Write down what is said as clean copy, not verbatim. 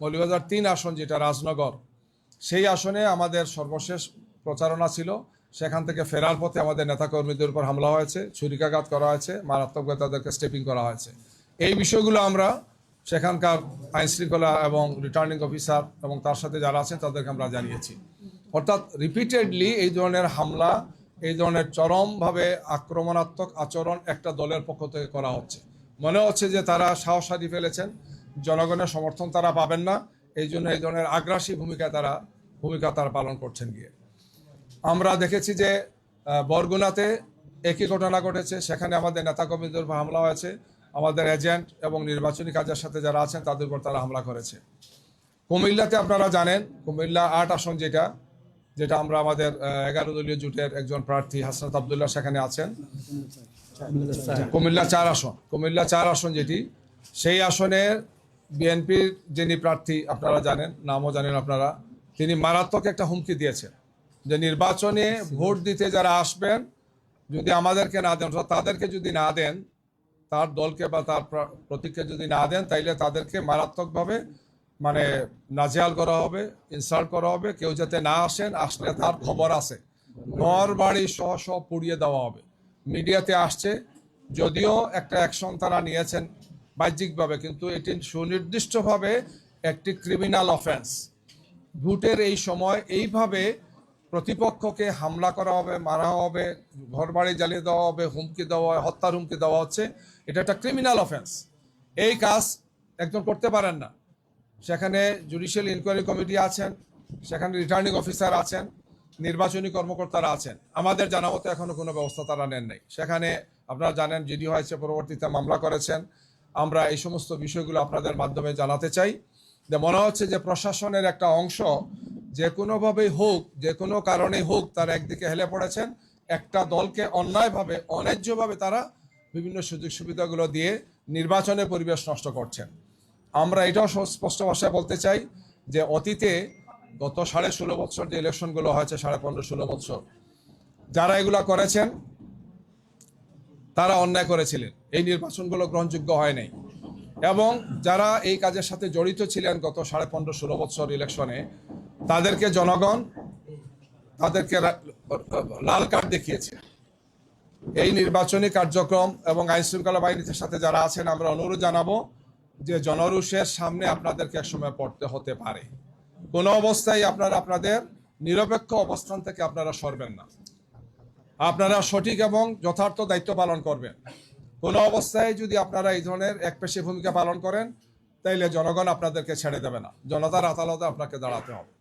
মৌলভীবাজার 3 আসন যেটা রাজনগর, সেই আসনে আমাদের সর্বশেষ প্রচারণা ছিল। সেখান থেকে ফেরার পথে আমাদের নেতাকর্মীদের উপর হামলা হয়েছে, ছুরিকাঘাত করা হয়েছে, মারাত্মকভাবে তাদেরকে স্টেপিং করা হয়েছে। এই বিষয়গুলো আমরা সেখানকার আইনশৃঙ্খলা এবং রিটার্নিং অফিসার এবং তার সাথে যারা আছেন তাদেরকে আমরা জানিয়েছি। অর্থাৎ রিপিটেডলি এই ধরনের হামলা, এই ধরনের চরমভাবে আক্রমণাত্মক আচরণ একটা দলের পক্ষ থেকে করা হচ্ছে। মনে হচ্ছে যে তারা সাহস হারিয়ে ফেলেছেন, জনগণের সমর্থন তারা পাবেন না, এই জন্য এই ধরনের আগ্রাসী ভূমিকা তারা পালন করছেন গিয়ে। আমরা দেখেছি যে বরগুনাতে একই ঘটনা ঘটেছে, সেখানে আমাদের নেতাকর্মীদের উপর হামলা হয়েছে, আমাদের এজেন্ট এবং নির্বাচনী কাজের সাথে যারা আছেন তাদের উপর তারা হামলা করেছে। কুমিল্লাতে আপনারা জানেন, কুমিল্লা 8 আসন যেটা আমরা আমাদের 11 দলীয় জোটের একজন প্রার্থী হাসনাত আবদুল্লাহ সেখানে আছেন। কুমিল্লা 4 আসন যেটি, সেই আসনের বিএনপির যিনি প্রার্থী আপনারা জানেন, নামও জানেন আপনারা, তিনি মারাত্মক একটা হুমকি দিয়েছেন যে নির্বাচনে ভোট দিতে যারা আসবেন যদি আমাদেরকে না দেন, তাদেরকে যদি না দেন, তার দলকে বা তার প্রতীককে যদি না দেন, তাইলে তাদেরকে মারাত্মকভাবে নাজেহাল করা হবে, ইনসাল্ট করা হবে। কেউ যাতে না আসেন, আসলে তার খবর আছে, ঘর বাড়ি সহ পুড়িয়ে দেওয়া হবে। মিডিয়াতে আসছে, যদিও একটা অ্যাকশন তারা নিয়েছেন বাহ্যিকভাবে, কিন্তু এটি সুনির্দিষ্টভাবে একটি ক্রিমিনাল অফেন্স। ভোটের এই সময় এইভাবে প্রতিপক্ষকে হামলা করা হবে, মারা হবে, ঘর বাড়ি জ্বালিয়ে দেওয়া হবে, হুমকি দেওয়া হয়, হত্যার হুমকি দেওয়া হচ্ছে। এটা একটা ক্রিমিনাল অফেন্স। এই কাজ একজন করতে পারেন না। সেখানে জুডিশিয়াল ইনকোয়ারি কমিটি আছেন, সেখানে রিটার্নিং অফিসার আছেন, নির্বাচনী কর্মকর্তারা আছেন। আমাদের জানা মতো এখনো কোনো ব্যবস্থা তারা নেন নাই। সেখানে আপনারা জানেন জিডি হয়েছে, পরবর্তীতে মামলা করেছেন। আমরা এই সমস্ত বিষয়গুলো আপনাদের মাধ্যমে জানাতে চাই যে মনে হচ্ছে যে প্রশাসনের একটা অংশ যে কোনোভাবেই হোক, যে কোনো কারণেই হোক, তারা একদিকে হেলে পড়েছেন। একটা দলকে অন্যায়ভাবে, অন্যায্যভাবে তারা বিভিন্ন সুযোগ সুবিধাগুলো দিয়ে নির্বাচনের পরিবেশ নষ্ট করছেন। আমরা এটাও স্পষ্ট ভাষায় বলতে চাই যে অতীতে গত 16.5 বছর যে ইলেকশনগুলো হয়েছে, 15.5-16 বছর, যারা এগুলা করেছেন তারা অন্যায় করেছিলেন, এই নির্বাচনগুলো গ্রহণযোগ্য হয় নাই। এবং যারা এই কাজের সাথে জড়িত ছিলেন গত 15.5-16 বছর ইলেকশনে, তাদেরকে জনগণ লাল কার্ড দেখিয়েছে। এই নির্বাচনী কার্যক্রম এবং আইনশৃঙ্খলা বাহিনীর সাথে যারা আছেন, আমরা অনুরোধ জানাবো যে জনরোষের সামনে আপনাদেরকে একসময় পড়তে হতে পারে। কোনো অবস্থায় আপনারা আপনাদের নিরপেক্ষ অবস্থান থেকে আপনারা সরবেন না। আপনারা সঠিক এবং যথার্থ দায়িত্ব পালন করবেন। কোনো অবস্থায় যদি আপনারা এই ধরনের একপেশে ভূমিকা পালন করেন, তাইলে জনগণ আপনাদেরকে ছেড়ে দেবে না, জনতার আদালতে আপনাকে দাঁড়াতে হবে।